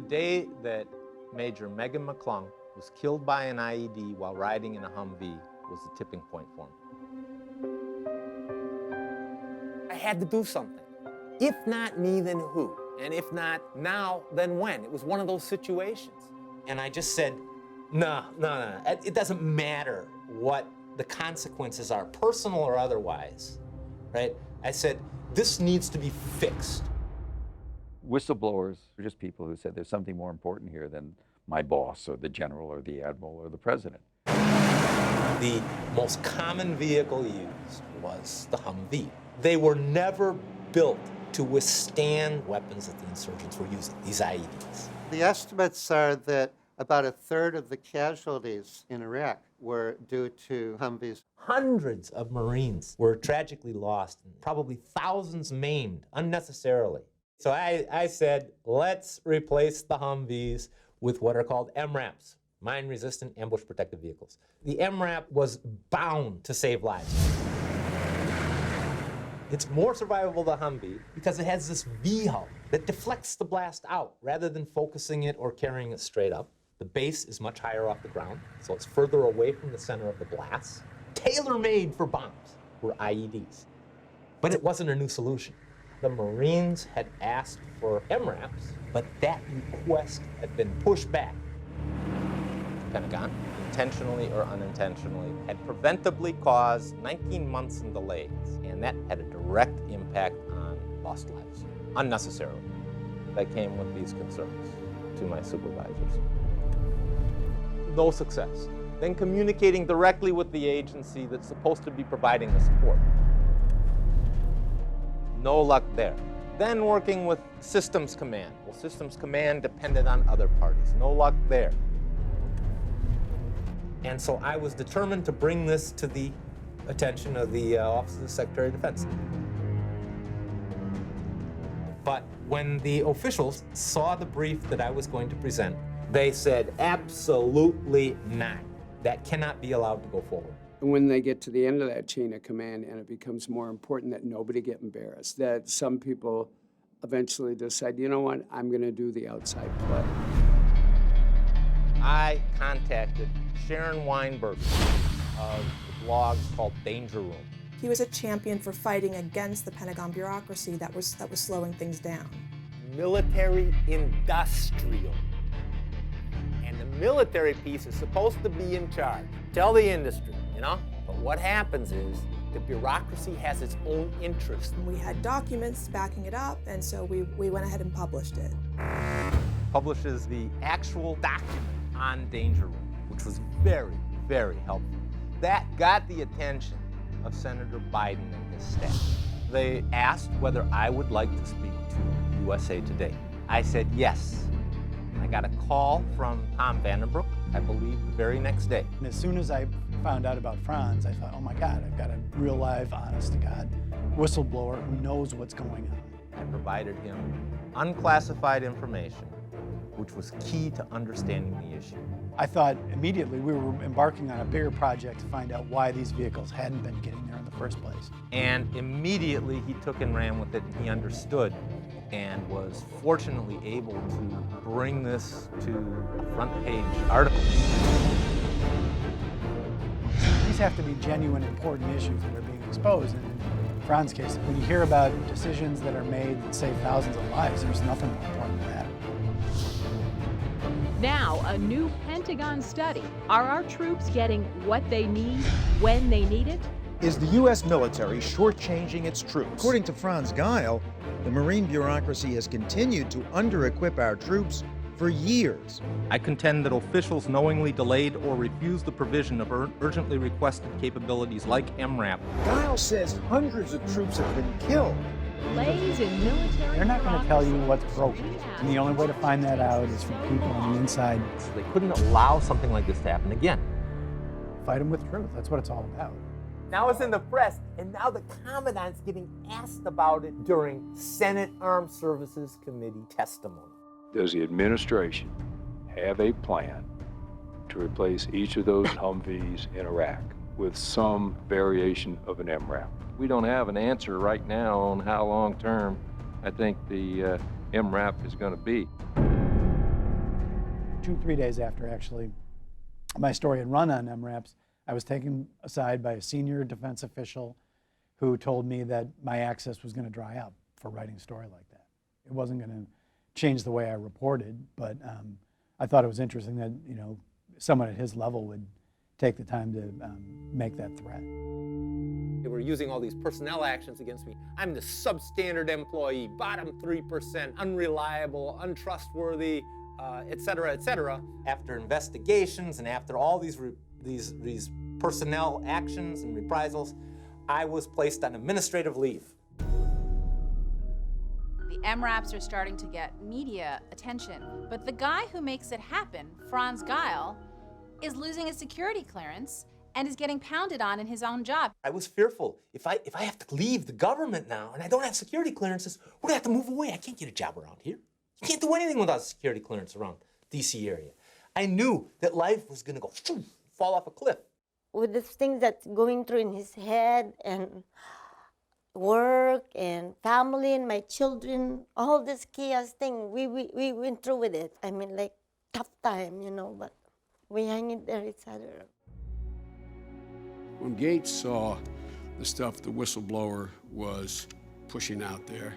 day that Major Megan McClung was killed by an IED while riding in a Humvee was the tipping point for me. I had to do something. If not me, then who? And if not now, then when? It was one of those situations. And I just said, no. It doesn't matter what the consequences are, personal or otherwise, right? I said, this needs to be fixed. Whistleblowers are just people who said there's something more important here than my boss or the general or the admiral or the president. The most common vehicle used was the Humvee. They were never built to withstand weapons that the insurgents were using, these IEDs. The estimates are that about a third of the casualties in Iraq were due to Humvees. Hundreds of Marines were tragically lost, and probably thousands maimed unnecessarily. So I said, let's replace the Humvees with what are called MRAPs, mine-resistant ambush protective vehicles. The MRAP was bound to save lives. It's more survivable than Humvee because it has this V-hull that deflects the blast out rather than focusing it or carrying it straight up. The base is much higher off the ground, so it's further away from the center of the blast. Tailor-made for bombs were IEDs. But it wasn't a new solution. The Marines had asked for MRAPs, but that request had been pushed back. The Pentagon, intentionally or unintentionally, had preventively caused 19 months in delays, and that had a direct impact on lost lives, unnecessarily. I came with these concerns to my supervisors. No success. Then communicating directly with the agency that's supposed to be providing the support. No luck there. Then working with Systems Command. Well, Systems Command depended on other parties. No luck there. And so I was determined to bring this to the attention of the Office of the Secretary of Defense. But when the officials saw the brief that I was going to present, they said, absolutely not. That cannot be allowed to go forward. When they get to the end of that chain of command and it becomes more important that nobody get embarrassed, that some people eventually decide, you know what, I'm going to do the outside play. I contacted Sharon Weinberg of the blog called Danger Room. He was a champion for fighting against the Pentagon bureaucracy that was slowing things down. Military industrial. And the military piece is supposed to be in charge. Tell the industry, you know? But what happens is the bureaucracy has its own interest. We had documents backing it up, and so we went ahead and published it. Publishes the actual document on Danger Room, which was very, very helpful. That got the attention of Senator Biden and his staff. They asked whether I would like to speak to USA Today. I said yes. I got a call from Tom Vandenbroek, I believe, the very next day. And as soon as I found out about Franz, I thought, oh my God, I've got a real live, honest-to-God whistleblower who knows what's going on. I provided him unclassified information, which was key to understanding the issue. I thought immediately we were embarking on a bigger project to find out why these vehicles hadn't been getting there in the first place. And immediately he took and ran with it, and he understood and was fortunately able to bring this to a front-page article. These have to be genuine, important issues that are being exposed. And in Franz's case, when you hear about decisions that are made that save thousands of lives, there's nothing more important than that. Now, a new Pentagon study. Are our troops getting what they need when they need it? Is the U.S. military shortchanging its troops? According to Franz Gayl, the Marine bureaucracy has continued to under-equip our troops for years. I contend that officials knowingly delayed or refused the provision of urgently requested capabilities like MRAP. Gayl says hundreds of troops have been killed. Delays in military They're not going to tell you bureaucracy. what's broken. And the only way to find that out is from people on the inside. So they couldn't allow something like this to happen again. Fight them with truth. That's what it's all about. Now it's in the press, and now the Commandant's getting asked about it during Senate Armed Services Committee testimony. Does the administration have a plan to replace each of those Humvees in Iraq with some variation of an MRAP? We don't have an answer right now on how long-term I think the MRAP is going to be. 2-3 days after actually my story had run on MRAPs, I was taken aside by a senior defense official who told me that my access was going to dry up for writing a story like that. It wasn't going to change the way I reported, but I thought it was interesting that, you know, someone at his level would take the time to make that threat. They were using all these personnel actions against me. I'm the substandard employee, bottom 3%, unreliable, untrustworthy, et cetera, et cetera. After investigations and after all these personnel actions and reprisals, I was placed on administrative leave. The MRAPs are starting to get media attention, but the guy who makes it happen, Franz Gayl, is losing his security clearance and is getting pounded on in his own job. I was fearful. If I have to leave the government now and I don't have security clearances, we're gonna have to move away. I can't get a job around here. You can't do anything without a security clearance around DC area. I knew that life was gonna go fall off a cliff. With the things that's going through in his head and work and family and my children, all this chaos thing, we went through with it. I mean, like, tough time, you know, but we hang in there each other. When Gates saw the stuff the whistleblower was pushing out there,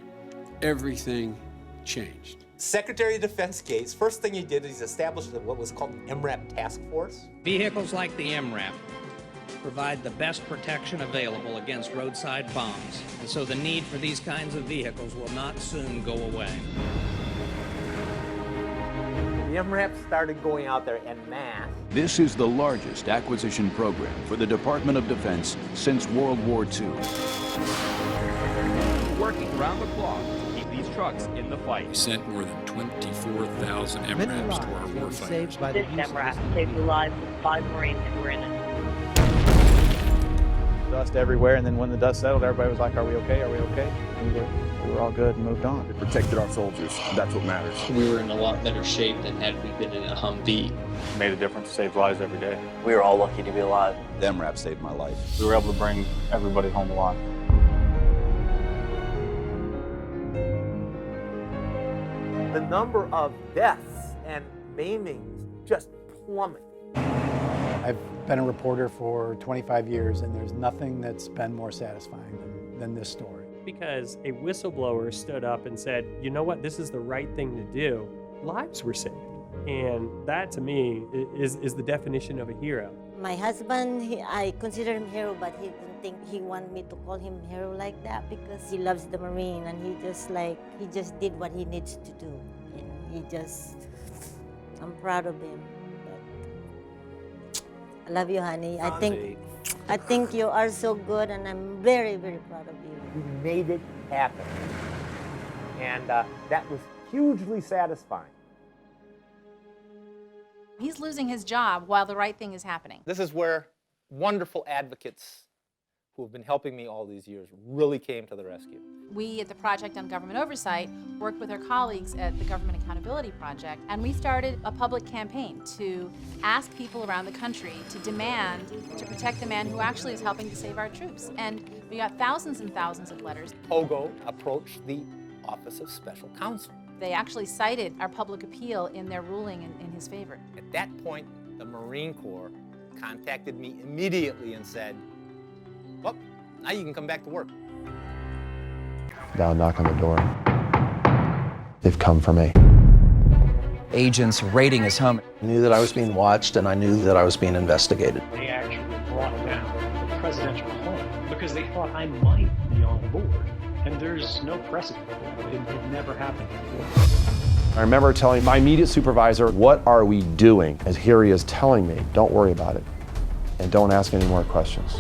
everything changed. Secretary of Defense Gates, first thing he did is establish what was called the MRAP Task Force. Vehicles like the MRAP provide the best protection available against roadside bombs, and so the need for these kinds of vehicles will not soon go away. The MRAP started going out there en masse. This is the largest acquisition program for the Department of Defense since World War II. Working around the clock to keep these trucks in the fight. We sent more than 24,000 MRAPs to our warfighters. This MRAP saved the lives of 5 Marines who were in it. Dust everywhere, and then when the dust settled, everybody was like, are we okay, are we okay? And we were all good and moved on. It protected our soldiers. That's what matters. We were in a lot better shape than had we been in a Humvee. Made a difference, saved lives every day. We were all lucky to be alive. The MRAP saved my life. We were able to bring everybody home alive. The number of deaths and maimings just plummeted. I've been a reporter for 25 years, and there's nothing that's been more satisfying than this story. Because a whistleblower stood up and said, you know what, this is the right thing to do. Lives were saved. And that, to me, is the definition of a hero. My husband, I consider him hero, but he didn't think he wanted me to call him hero like that because he loves the Marine, and he just did what he needs to do. And I'm proud of him. I love you, honey. I think you are so good, and I'm very, very proud of you. We made it happen. And that was hugely satisfying. He's losing his job while the right thing is happening. This is where wonderful advocates who have been helping me all these years really came to the rescue. We at the Project on Government Oversight worked with our colleagues at the Government Accountability Project, and we started a public campaign to ask people around the country to demand to protect the man who actually is helping to save our troops. And we got thousands and thousands of letters. Pogo approached the Office of Special Counsel. They actually cited our public appeal in their ruling in his favor. At that point, the Marine Corps contacted me immediately and said, well, now you can come back to work. Now knock on the door. They've come for me. Agents raiding his home. I knew that I was being watched, and I knew that I was being investigated. They actually brought down the presidential home because they thought I might be on board. And there's no precedent. It never happened before. I remember telling my immediate supervisor, what are we doing? As here he is telling me, don't worry about it, and don't ask any more questions.